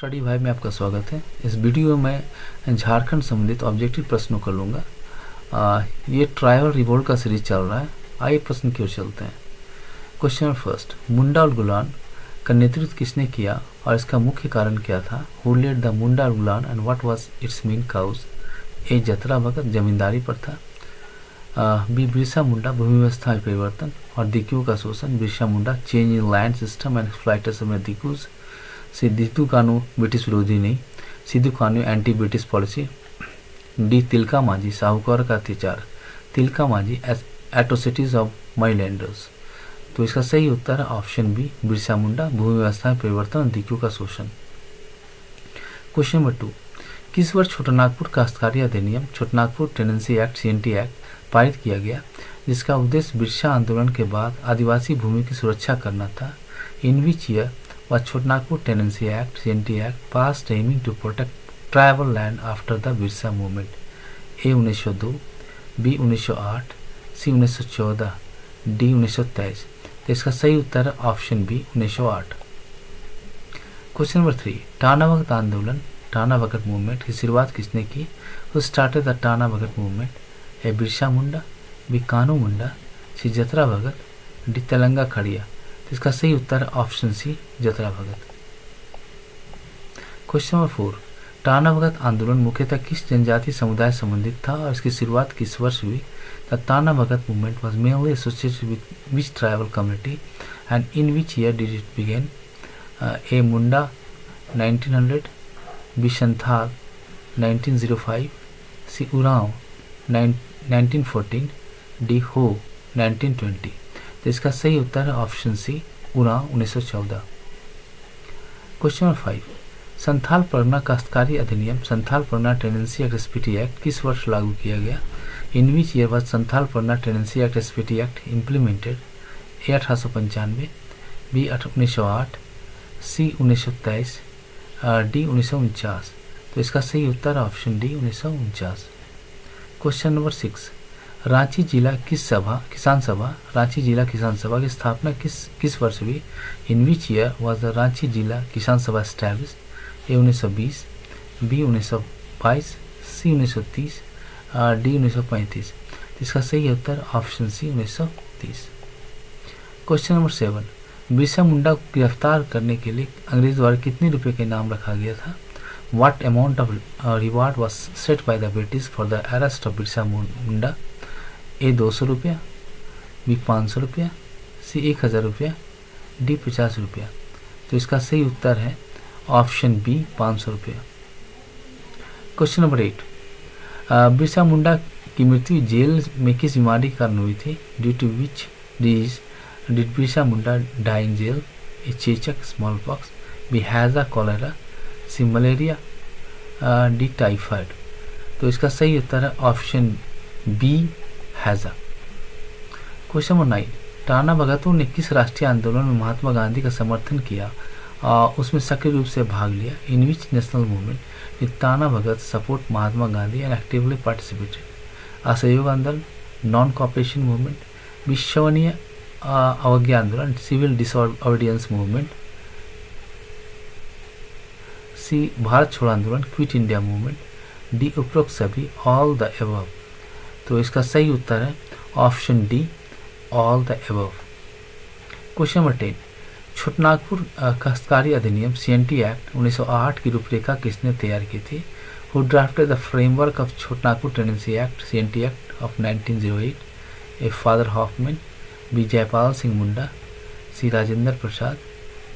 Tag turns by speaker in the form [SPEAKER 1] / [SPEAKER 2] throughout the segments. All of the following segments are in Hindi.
[SPEAKER 1] स्टडी भाई में आपका स्वागत है। इस वीडियो में मैं झारखंड संबंधित ऑब्जेक्टिव प्रश्नों कर लूँगा। ये ट्राइबल रिवोल्ट का सीरीज चल रहा है। आइए प्रश्न की ओर चलते हैं। क्वेश्चन नंबर फर्स्ट, मुंडा उलगुलान का नेतृत्व किसने किया और इसका मुख्य कारण क्या था? Who led the Munda Ulgulan and what was its main cause? A Jatra Bhagat, zamindari प्रथा। बी बिरसा मुंडा, भूमि व्यवस्था में परिवर्तन और दिक्कू का शोषण। Birsa Munda, change in land system and exploitation में दिक्कूज। सिद्धू कानू, ब्रिटिश विरोधी नहीं। Sidhu Kanhu, anti British policy. D Tilka Manjhi, साहूकार का अत्याचार। Tilka Manjhi, atrocities of moneylenders. तो इसका सही उत्तर है ऑप्शन बी, बिरसा मुंडा, भूमि व्यवस्था में परिवर्तन और दिक्कू का शोषण। क्वेश्चन नंबर 2, किस वर्ष छोटानागपुर काश्तकारी अधिनियम, Chotanagpur tenancy act, CNT act पारित किया गया, जिसका उद्देश्य बिरसा आंदोलन के बाद आदिवासी भूमि की सुरक्षा करना था? In which year was Chotanagpur Tenancy Act, CNT Act, passed aiming to protect tribal land after the Birsa movement? A 1902, B 1908, C 1914, D 1923। तो इसका सही उत्तर है ऑप्शन बी, 1908। क्वेश्चन नंबर 3, टाना भगत आंदोलन, टाना भगत मूवमेंट की शुरुआत किसने की? Who started the Tana Bhagat movement? A Birsa Munda, B Kanu Munda, C Jatra Bhagat, D Telanga Kharia. इसका सही उत्तर option C, Jatra Bhagat. Question number 4, Tana Bhagat आंदोलन मुख्यतः किस जनजातीय समुदाय संबंधित था और इसकी शुरुआत किस वर्ष हुई? The Tana Bhagat movement was mainly associated with which tribal community and in which year did it begin? A Munda 1900, B Santhal 1905, C Oraon 1914, D Ho 1920। तो इसका सही उत्तर है option C, Oraon 1914। Question number 5, Santhal Pargana काश्तकारी अधिनियम, Santhal Pargana tenancy act, SPT act किस वर्ष लागू किया गया? In which year was Santhal Pargana tenancy act, SPT act implemented? A 1895, B 1908, C 1923, D 1949। तो इसका सही उत्तर है option D, 1949। Question number 6, Ranchi Zila Kisan सभा, रांची जिला किसान सभा की स्थापना किस वर्ष हुई? In which year was the Ranchi Zila Kisan Sabha established? A 1920, B 1922, C 1930, D 1935। इसका सही उत्तर option C, 1930। Question number 7, Birsa Munda को गिरफ्तार करने के लिए अंग्रेज द्वारा कितने रुपए का इनाम रखा गया था? What amount of reward was set by the British for the arrest of Birsa Munda? A 200 रुपया, बी 500 रुपया, सी 1000 रुपया, डी 50 रुपया। तो इसका सही उत्तर है ऑप्शन बी, 500 रुपया। क्वेश्चन नंबर 8, बिरसा मुंडा की मृत्यु जेल में किस बीमारी के कारण हुई थी? Due to which disease did Birsa Munda die in jail? A चेचक, स्मॉल पॉक्स, बी हैजा, cholera, C malaria, D typhoid. तो इसका सही उत्तर है ऑप्शन बी, हैजा। क्वेश्चन नंबर 9, टाना भगतों ने किस राष्ट्रीय आंदोलन में महात्मा गांधी का समर्थन किया और उसमें सक्रिय रूप से भाग लिया? In which national movement did Tana Bhagat support Mahatma Gandhi and actively participated? असहयोग आंदोलन, नॉन कॉपरेशन मूवमेंट, विश्वसनीय अवज्ञा आंदोलन, सिविल डिसऑबीडियंस मूवमेंट, सी भारत छोड़ो आंदोलन, क्विट इंडिया मूवमेंट, डी उपरोक्त सभी, ऑल द एबव। तो इसका सही उत्तर है option D, all the above. Question number 10, Chotanagpur काश्तकारी अधिनियम, सीएनटी एक्ट 1908 की रूपरेखा किसने तैयार की थी? Who drafted the framework of Chotanagpur tenancy act, CNT act of 1908? A father Hoffmann, B Jaipal Singh Munda, C Rajendra Prasad,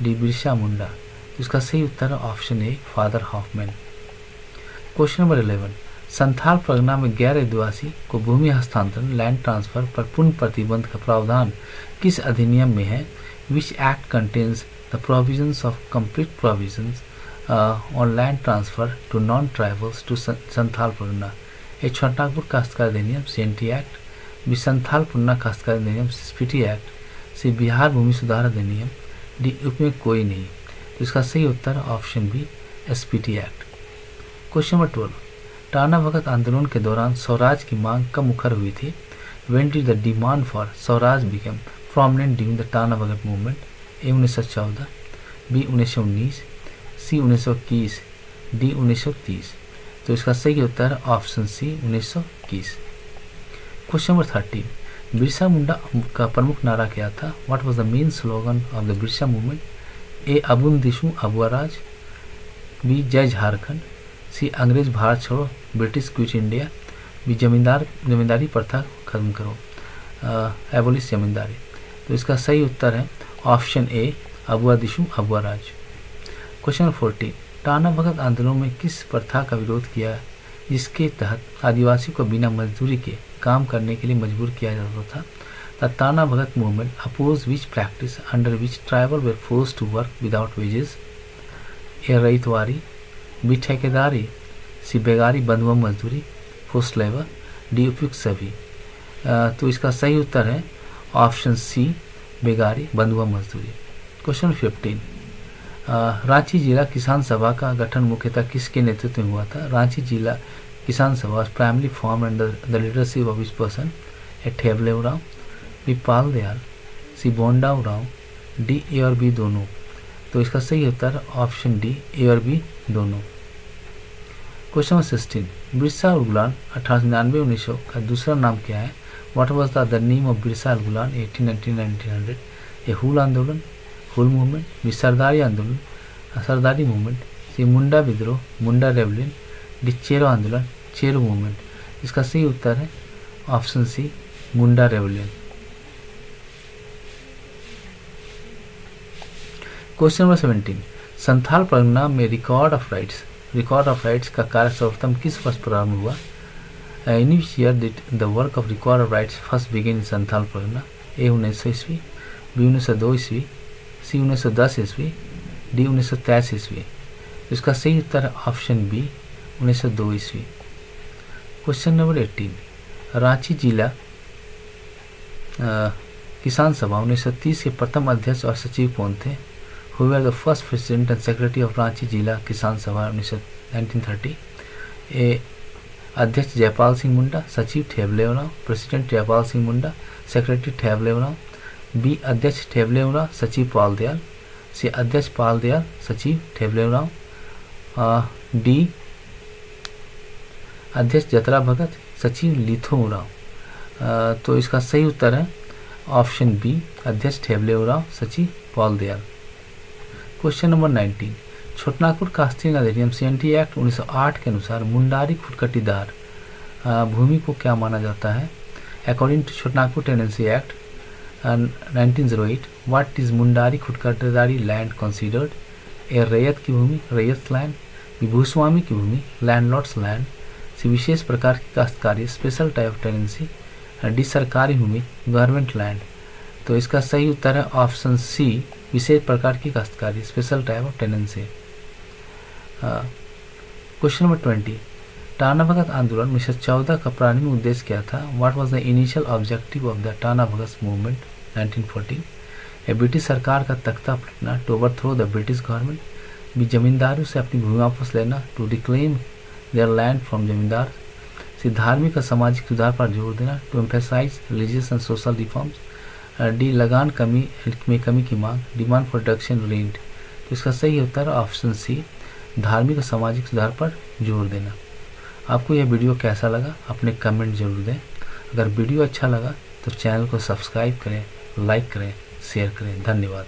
[SPEAKER 1] D Birsa Munda. तो इसका सही उत्तर है option A, father Hoffmann. Question number 11, Santhal Pargana में गैर आदिवासी को भूमि हस्तांतरण, लैंड ट्रांसफर पर पूर्ण प्रतिबंध का प्रावधान किस अधिनियम में है? Which act contains the provisions of complete provisions on land transfer to non tribals to Santhal Pargana? A Chotanagpur काश्तकारी अधिनियम, CNT act, B Santhal Pargana काश्तकारी अधिनियम, एसपीटी एक्ट, सी बिहार भूमि सुधार अधिनियम, डी उसमें कोई नहीं। तो इसका सही उत्तर option B, SPT act. Question number 12, Tana Bhagat आंदोलन के दौरान स्वराज की मांग कब मुखर हुई थी? When did the demand for swaraj became prominent during the Tana Bhagat movement? A 1914, B 1919, C 1921, D 1930। तो इसका सही उत्तर है option C 1921। Question number 13, Birsa Munda का प्रमुख नारा क्या था? What was the main slogan of the Birsa movement? A Abua Dishum Abua Raj, B Jai Jharkhand, C अंग्रेज भारत छोड़ो British quit India, B zamindari प्रथा खत्म करो एबोलिश जमींदारी। तो इसका सही उत्तर है ऑप्शन ए अबुआ दिशु अबुआ राज। क्वेश्चन नंबर 14, टाना भगत आंदोलन में किस प्रथा का विरोध किया जिसके तहत आदिवासी को बिना मजदूरी के काम करने के लिए मजबूर किया जाता था? The Tana Bhagat movement oppose which practice under which tribal were forced to work without wages? A ryotwari, B ठेकेदारी, सी बेगारी बंधुआ मजदूरी फोर्स्ड लेबर, डी उपयुक्त सभी। तो इसका सही उत्तर है ऑप्शन सी बेगारी बंधुआ मजदूरी। क्वेश्चन 15, रांची जिला किसान सभा का गठन मुख्यतः किसके नेतृत्व में हुआ था? Ranchi Zila Kisan Sabha primary form under the leadership of which person? A Thebla Oraon, B Paul Dayal, C Bandi Oraon, D A और बी दोनों। तो इसका सही उत्तर ऑप्शन डी ए और बी दोनों। क्वेश्चन नंबर 16, बिरसा उलगुलान 1899-1900 का दूसरा नाम क्या है? What was the name of Birsa Ulgulan 1899-1900? ए हुल आंदोलन, हुल मूवमेंट, बी सरदारी आंदोलन, सरदारी मूवमेंट, सी मुंडा विद्रोह, मुंडा रेवलियन, डी चेरो आंदोलन, चेरो मूवमेंट। इसका सही उत्तर है ऑप्शन सी मुंडा रेवलियन। क्वेश्चन नंबर 17, संथाल परगना में रिकॉर्ड ऑफ राइट्स का कार्य सर्वप्रथम किस वर्ष प्रारंभ हुआ? In which year did the work of record of rights first begin in Santhal Pargana? A 1900 ईस्वी, बी 1902 ईस्वी, सी 1910 ईस्वी, डी 1923 ईस्वी। इसका सही उत्तर है ऑप्शन बी 1902 ईस्वी। क्वेश्चन नंबर 18, रांची जिला किसान सभा 1930 के प्रथम अध्यक्ष और सचिव कौन थे? Who were the first president and secretary of Ranchi Zila Kisan सभा 1930? ए अध्यक्ष जयपाल सिंह मुंडा, सचिव ठेबलेव राव, प्रेसिडेंट जयपाल सिंह मुंडा, सेक्रेटरी ठेबलेव राव, बी अध्यक्ष ठेबलेव राव, सचिव पाल दयाल, सी अध्यक्ष पाल दयाल, सचिव ठेबलेव राव, डी अध्यक्ष जतरा भगत, सचिव लिथो राव। तो इसका सही उत्तर है ऑप्शन बी अध्यक्ष ठेबलेव राव, सचिव पाल दयाल। क्वेश्चन नंबर 19, छोटनागपुर कास्तीन अधिनियम सीएनटी एक्ट 1908 के अनुसार मुंडारी खुदकटीदार भूमि को क्या माना जाता है? According to Chotanagpur tenancy act 1908, what is Mundari khuntkattidari land considered? A रैयत की भूमि, रैयत लैंड, बी भूस्वामी की भूमि, लैंडलॉर्ड्स लैंड, सी विशेष प्रकार की काश्तकारी special type of tenancy, D सरकारी भूमि गवर्नमेंट लैंड। तो इसका सही उत्तर है ऑप्शन सी विशेष प्रकार की काश्तकारी special type of tenancy. Question number 20, Tana Bhagat आंदोलन 1914 का प्रारंभिक उद्देश्य क्या था? What was the initial objective of the Tana Bhagat movement 1914? A British सरकार का तख्ता पलटना, to overthrow the British government, B जमींदारों से अपनी भूमि वापस लेना, to declaim their land from zamindar, C धार्मिक और सामाजिक सुधार पर जोर देना, to emphasise religious and social reforms, D लगान में कमी की मांग, डिमांड फॉर रिडक्शन रेंट। तो इसका सही उत्तर ऑप्शन सी धार्मिक और सामाजिक सुधार पर जोर देना। आपको यह वीडियो कैसा लगा अपने कमेंट जरूर दें। अगर वीडियो अच्छा लगा तो चैनल को सब्सक्राइब करें, लाइक करें, शेयर करें। धन्यवाद।